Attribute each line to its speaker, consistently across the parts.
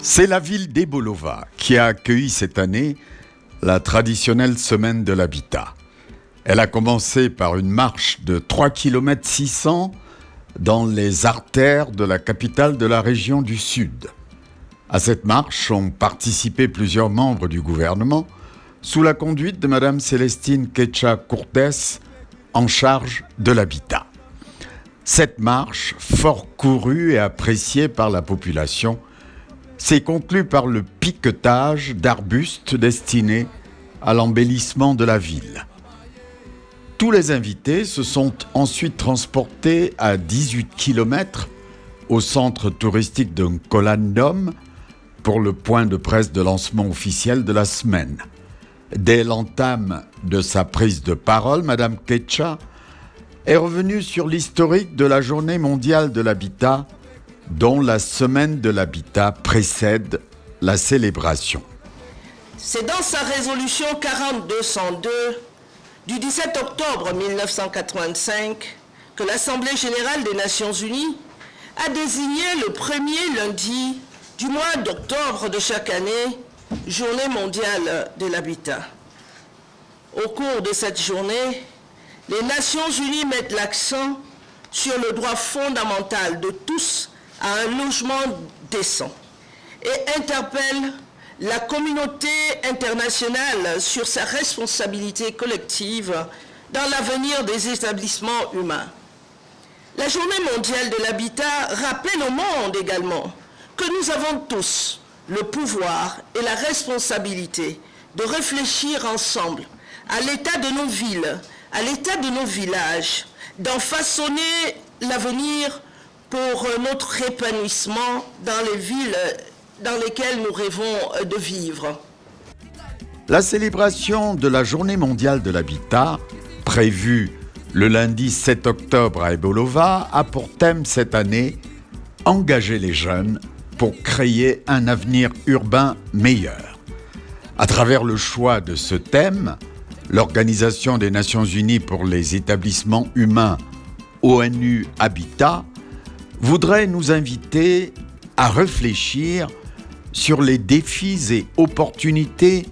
Speaker 1: C'est la ville d'Ebolova qui a accueilli cette année la traditionnelle semaine de l'habitat. Elle a commencé par une marche de 3 km 600 dans les artères de la capitale de la région du Sud. À cette marche ont participé plusieurs membres du gouvernement sous la conduite de Mme Célestine Quecha Cortés, en charge de l'habitat. Cette marche, fort courue et appréciée par la population, s'est conclue par le piquetage d'arbustes destinés à l'embellissement de la ville. Tous les invités se sont ensuite transportés à 18 km au centre touristique de Nkolandom pour le point de presse de lancement officiel de la semaine. Dès l'entame de sa prise de parole, Mme Quecha est revenue sur l'historique de la Journée mondiale de l'habitat, dont la semaine de l'habitat précède la célébration.
Speaker 2: C'est dans sa résolution 4202 du 17 octobre 1985 que l'Assemblée générale des Nations unies a désigné le premier lundi du mois d'octobre de chaque année Journée mondiale de l'habitat. Au cours de cette journée, les Nations unies mettent l'accent sur le droit fondamental de tous à un logement décent et interpellent la communauté internationale sur sa responsabilité collective dans l'avenir des établissements humains. La Journée mondiale de l'habitat rappelle au monde également que nous avons tous le pouvoir et la responsabilité de réfléchir ensemble à l'état de nos villes, à l'état de nos villages, d'en façonner l'avenir pour notre épanouissement dans les villes dans lesquelles nous rêvons de vivre.
Speaker 1: La célébration de la Journée mondiale de l'habitat, prévue le lundi 7 octobre à Ebolova, a pour thème cette année « Engager les jeunes pour créer un avenir urbain meilleur ». À travers le choix de ce thème, l'Organisation des Nations Unies pour les établissements humains, ONU Habitat, voudrait nous inviter à réfléchir sur les défis et opportunités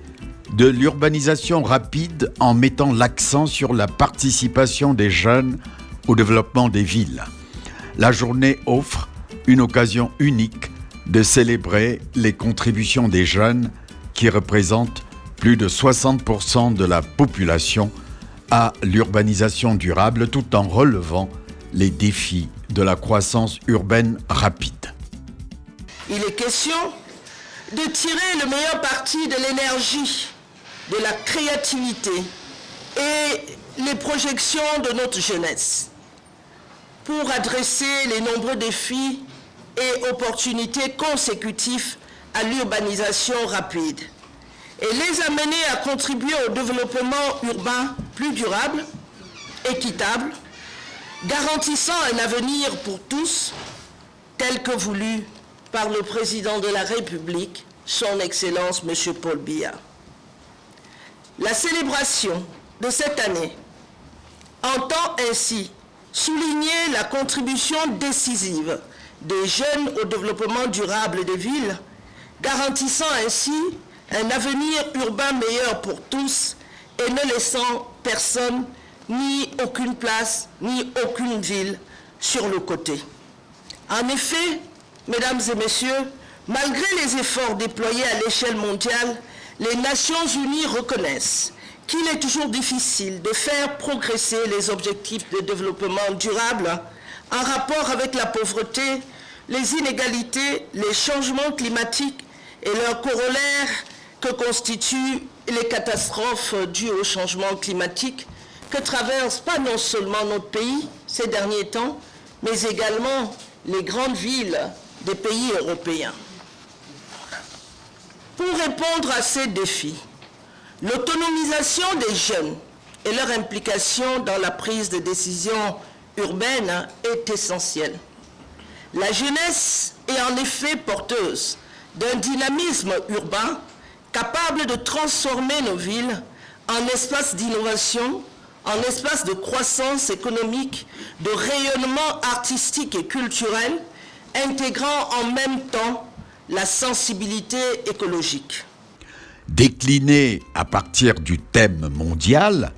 Speaker 1: de l'urbanisation rapide en mettant l'accent sur la participation des jeunes au développement des villes. La journée offre une occasion unique de célébrer les contributions des jeunes qui représentent plus de 60% de la population à l'urbanisation durable tout en relevant les défis de la croissance urbaine rapide.
Speaker 2: Il est question de tirer le meilleur parti de l'énergie, de la créativité et les projections de notre jeunesse pour adresser les nombreux défis et opportunités consécutifs à l'urbanisation rapide et les amener à contribuer au développement urbain plus durable, équitable, garantissant un avenir pour tous tel que voulu par le président de la République, son Excellence M. Paul Biya. La célébration de cette année entend ainsi souligner la contribution décisive des jeunes au développement durable des villes, garantissant ainsi un avenir urbain meilleur pour tous et ne laissant personne, ni aucune place, ni aucune ville sur le côté. En effet, Mesdames et messieurs, malgré les efforts déployés à l'échelle mondiale, les Nations unies reconnaissent qu'il est toujours difficile de faire progresser les objectifs de développement durable en rapport avec la pauvreté, les inégalités, les changements climatiques et leurs corollaires que constituent les catastrophes dues au changement climatique que traversent pas non seulement notre pays ces derniers temps, mais également les grandes villes des pays européens. Pour répondre à ces défis, l'autonomisation des jeunes et leur implication dans la prise de décision urbaine est essentielle. La jeunesse est en effet porteuse d'un dynamisme urbain capable de transformer nos villes en espaces d'innovation, en espaces de croissance économique, de rayonnement artistique et culturel, intégrant en même temps la sensibilité écologique.
Speaker 1: Décliné à partir du thème mondial,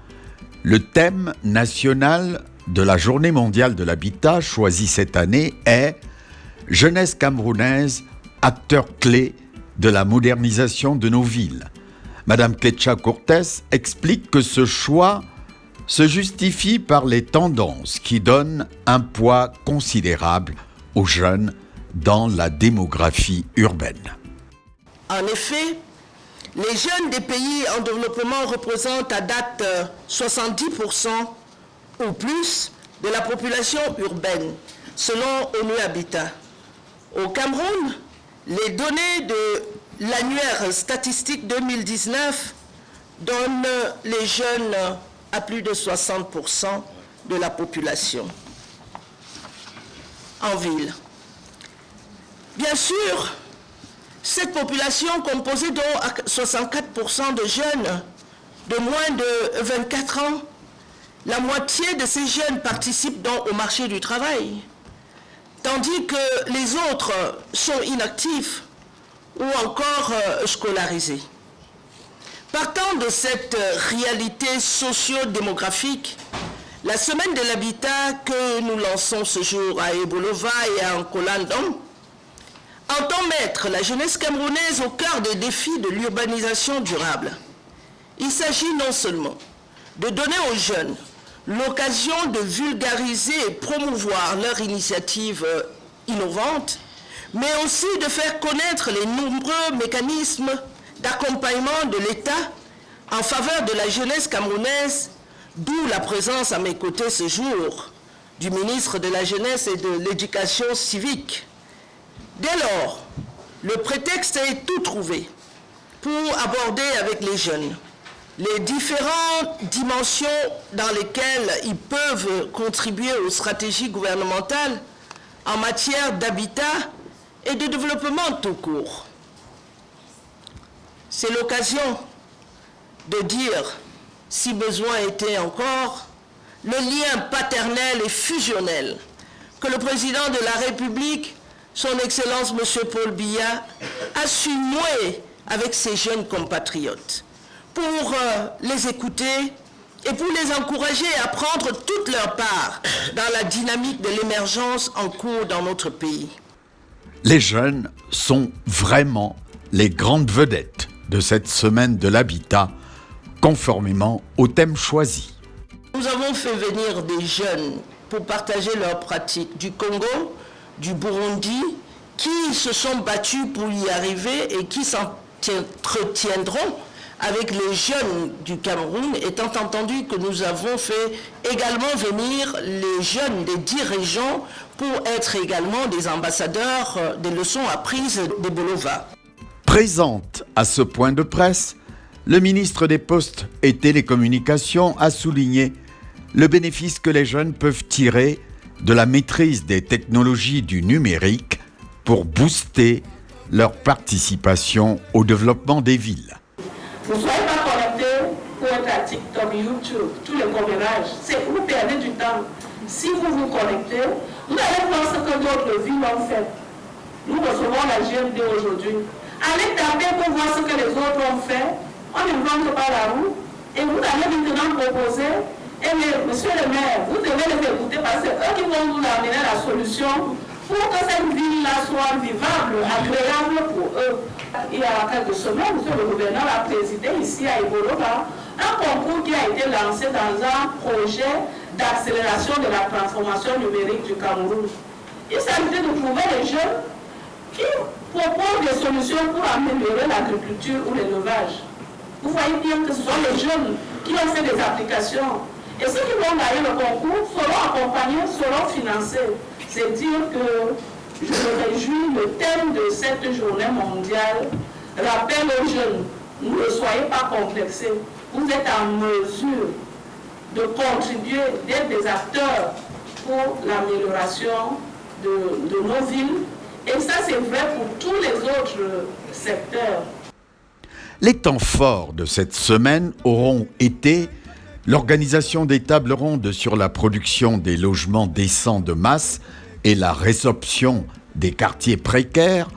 Speaker 1: le thème national de la Journée mondiale de l'habitat choisi cette année est « Jeunesse camerounaise, acteur clé de la modernisation de nos villes ». Madame Ketcha Cortés explique que ce choix se justifie par les tendances qui donnent un poids considérable aux jeunes dans la démographie urbaine.
Speaker 2: En effet, les jeunes des pays en développement représentent à date 70% ou plus de la population urbaine, selon ONU Habitat. Au Cameroun, les données de l'annuaire statistique 2019 donnent les jeunes à plus de 60% de la population en ville. Bien sûr, cette population composée de 64% de jeunes de moins de 24 ans, la moitié de ces jeunes participent donc au marché du travail, tandis que les autres sont inactifs ou encore scolarisés. Partant de cette réalité socio-démographique, la semaine de l'habitat que nous lançons ce jour à Ebolova et à Nkolandong entend mettre la jeunesse camerounaise au cœur des défis de l'urbanisation durable. Il s'agit non seulement de donner aux jeunes l'occasion de vulgariser et promouvoir leurs initiatives innovantes, mais aussi de faire connaître les nombreux mécanismes d'accompagnement de l'État en faveur de la jeunesse camerounaise, d'où la présence à mes côtés ce jour du ministre de la Jeunesse et de l'Éducation civique. Dès lors, le prétexte est tout trouvé pour aborder avec les jeunes les différentes dimensions dans lesquelles ils peuvent contribuer aux stratégies gouvernementales en matière d'habitat et de développement tout court. C'est l'occasion de dire, si besoin était encore, le lien paternel et fusionnel que le président de la République, son Excellence M. Paul Biya, a su nouer avec ses jeunes compatriotes pour les écouter et pour les encourager à prendre toute leur part dans la dynamique de l'émergence en cours dans notre pays.
Speaker 1: Les jeunes sont vraiment les grandes vedettes de cette semaine de l'habitat, conformément au thème choisi.
Speaker 2: Nous avons fait venir des jeunes pour partager leurs pratiques du Congo, du Burundi, qui se sont battus pour y arriver et qui s'entretiendront avec les jeunes du Cameroun, étant entendu que nous avons fait également venir les jeunes des 10 régions pour être également des ambassadeurs des leçons apprises d'Ebolova.
Speaker 1: Présente à ce point de presse, le ministre des Postes et Télécommunications a souligné le bénéfice que les jeunes peuvent tirer de la maîtrise des technologies du numérique pour booster leur participation au développement des villes.
Speaker 3: Vous ne soyez pas connecté pour être à TikTok, YouTube, tous les commérages. Vous perdez du temps. Si vous vous connectez, vous allez voir ce que d'autres villes ont fait. Nous recevons la GMD aujourd'hui. Allez taper pour voir ce que les autres ont fait. On n'invente pas la roue. Et vous allez maintenant proposer. Et monsieur le maire, vous devez les écouter parce que eux qui vont nous amener la solution pour que cette ville-là soit vivable, agréable pour eux. Il y a quelques semaines, monsieur le gouverneur a présidé ici à Ebolova un concours qui a été lancé dans un projet d'accélération de la transformation numérique du Cameroun. Il s'agit de trouver les jeunes qui proposent des solutions pour améliorer l'agriculture ou l'élevage. Vous voyez bien que ce sont les jeunes qui ont fait des applications. Et ceux qui vont gagner le concours seront accompagnés, seront financés. C'est dire que je me réjouis, le thème de cette journée mondiale rappelle aux jeunes, ne soyez pas complexés. Vous êtes en mesure de contribuer, d'être des acteurs pour l'amélioration de nos villes. Et ça, c'est vrai pour tous les autres secteurs.
Speaker 1: Les temps forts de cette semaine auront été l'organisation des tables rondes sur la production des logements décents de masse et la résorption des quartiers précaires,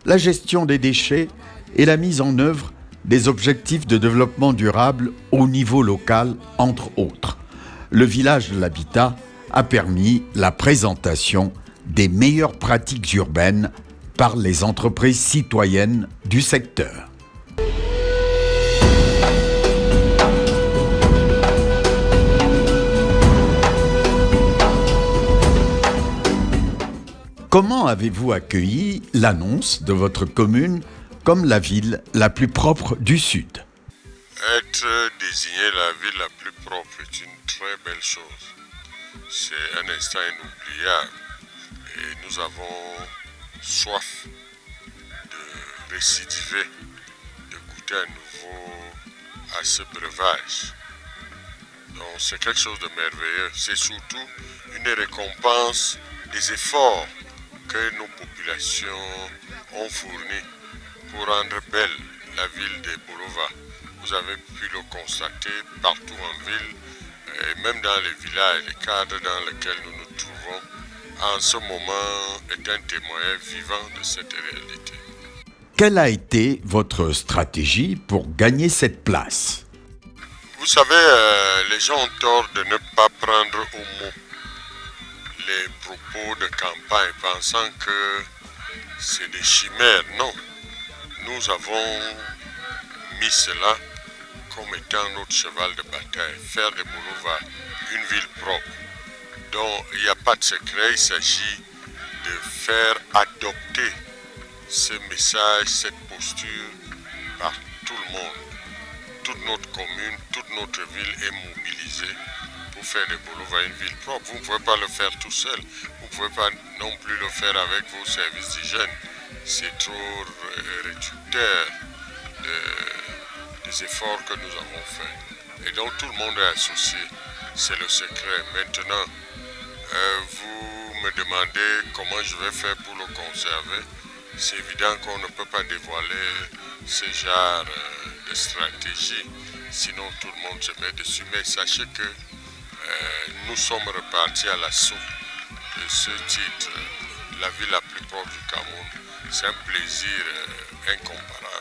Speaker 1: la gestion des déchets et la mise en œuvre des objectifs de développement durable au niveau local, entre autres. Le village de l'habitat a permis la présentation des meilleures pratiques urbaines par les entreprises citoyennes du secteur. Comment avez-vous accueilli l'annonce de votre commune comme la ville la plus propre du Sud?
Speaker 4: Être désigné la ville la plus propre est une très belle chose. C'est un instant inoubliable et nous avons soif de récidiver, de goûter à nouveau à ce breuvage. Donc c'est quelque chose de merveilleux. C'est surtout une récompense des efforts que nos populations ont fournis pour rendre belle la ville de Bolova. Vous avez pu le constater partout en ville et même dans les villages, les cadres dans lesquels nous nous trouvons. En ce moment est un témoin vivant de cette réalité.
Speaker 1: Quelle a été votre stratégie pour gagner cette place?
Speaker 4: Vous savez, les gens ont tort de ne pas prendre au mot les propos de campagne, pensant que c'est des chimères. Non, nous avons mis cela comme étant notre cheval de bataille, faire de Bolova une ville propre. Donc il n'y a pas de secret, il s'agit de faire adopter ce message, cette posture par tout le monde. Toute notre commune, toute notre ville est mobilisée pour faire de Bolova une ville propre. Vous ne pouvez pas le faire tout seul, vous ne pouvez pas non plus le faire avec vos services d'hygiène. C'est trop réducteur des efforts que nous avons faits. Et donc tout le monde est associé, c'est le secret. Maintenant, vous me demandez comment je vais faire pour le conserver. C'est évident qu'on ne peut pas dévoiler ce genre de stratégie, sinon tout le monde se met dessus. Mais sachez que nous sommes repartis à l'assaut de ce titre, la ville la plus proche du Cameroun. C'est un plaisir incomparable.